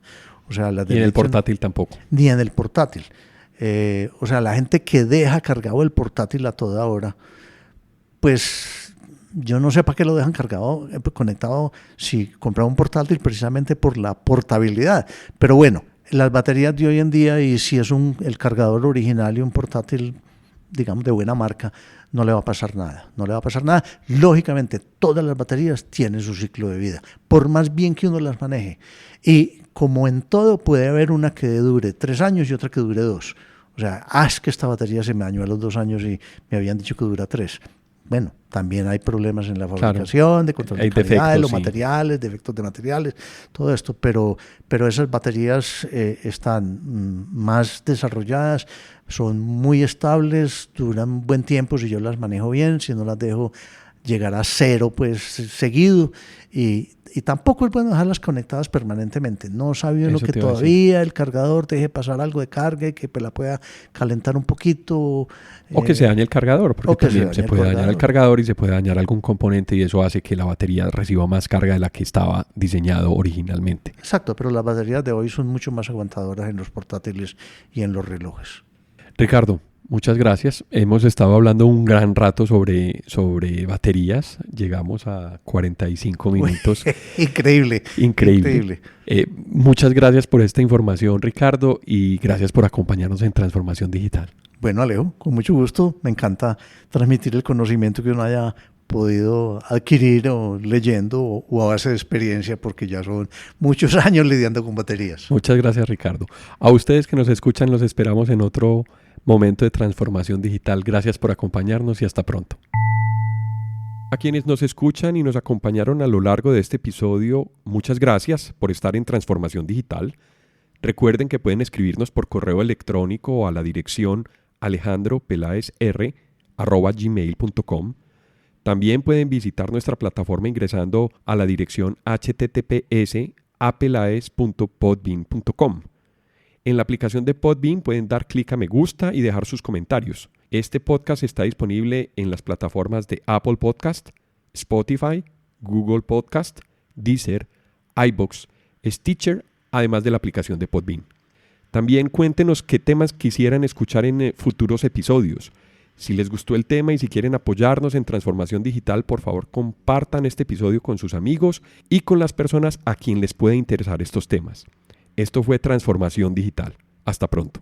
Speaker 2: O sea, las de
Speaker 1: y en el portátil tampoco.
Speaker 2: Ni en el portátil. O sea, la gente que deja cargado el portátil a toda hora, pues yo no sé para qué lo dejan cargado, conectado, si compran un portátil precisamente por la portabilidad. Pero bueno, las baterías de hoy en día, y si es el cargador original y un portátil, digamos, de buena marca, no le va a pasar nada. No le va a pasar nada. Lógicamente, todas las baterías tienen su ciclo de vida, por más bien que uno las maneje. Y como en todo, puede haber una que dure 3 años y otra que dure 2. O sea, es que esta batería se me dañó a los 2 años y me habían dicho que dura 3. Bueno, también hay problemas en la fabricación, de control de calidad de los materiales, defectos de materiales, todo esto, pero esas baterías están más desarrolladas, son muy estables, duran buen tiempo si yo las manejo bien, si no las dejo llegar a 0 pues seguido, y tampoco es bueno dejarlas conectadas permanentemente. No sabe uno que todavía el cargador deje pasar algo de carga y que la pueda calentar un poquito.
Speaker 1: O que se dañe el cargador, porque también se puede dañar el cargador y se puede dañar algún componente y eso hace que la batería reciba más carga de la que estaba diseñado originalmente.
Speaker 2: Exacto, pero las baterías de hoy son mucho más aguantadoras en los portátiles y en los relojes.
Speaker 1: Ricardo, muchas gracias. Hemos estado hablando un gran rato sobre baterías. Llegamos a 45 minutos.
Speaker 2: Increíble.
Speaker 1: Muchas gracias por esta información, Ricardo, y gracias por acompañarnos en Transformación Digital.
Speaker 2: Bueno, Alejo, con mucho gusto. Me encanta transmitir el conocimiento que uno haya podido adquirir o leyendo o a base de experiencia, porque ya son muchos años lidiando con baterías.
Speaker 1: Muchas gracias, Ricardo. A ustedes que nos escuchan, los esperamos en otro momento de Transformación Digital. Gracias por acompañarnos y hasta pronto. A quienes nos escuchan y nos acompañaron a lo largo de este episodio, muchas gracias por estar en Transformación Digital. Recuerden que pueden escribirnos por correo electrónico a la dirección alejandropelaesr@gmail.com. También pueden visitar nuestra plataforma ingresando a la dirección https://apelaes.podbean.com. En la aplicación de Podbean pueden dar clic a me gusta y dejar sus comentarios. Este podcast está disponible en las plataformas de Apple Podcast, Spotify, Google Podcast, Deezer, iVoox, Stitcher, además de la aplicación de Podbean. También cuéntenos qué temas quisieran escuchar en futuros episodios. Si les gustó el tema y si quieren apoyarnos en Transformación Digital, por favor compartan este episodio con sus amigos y con las personas a quien les puede interesar estos temas. Esto fue Transformación Digital. Hasta pronto.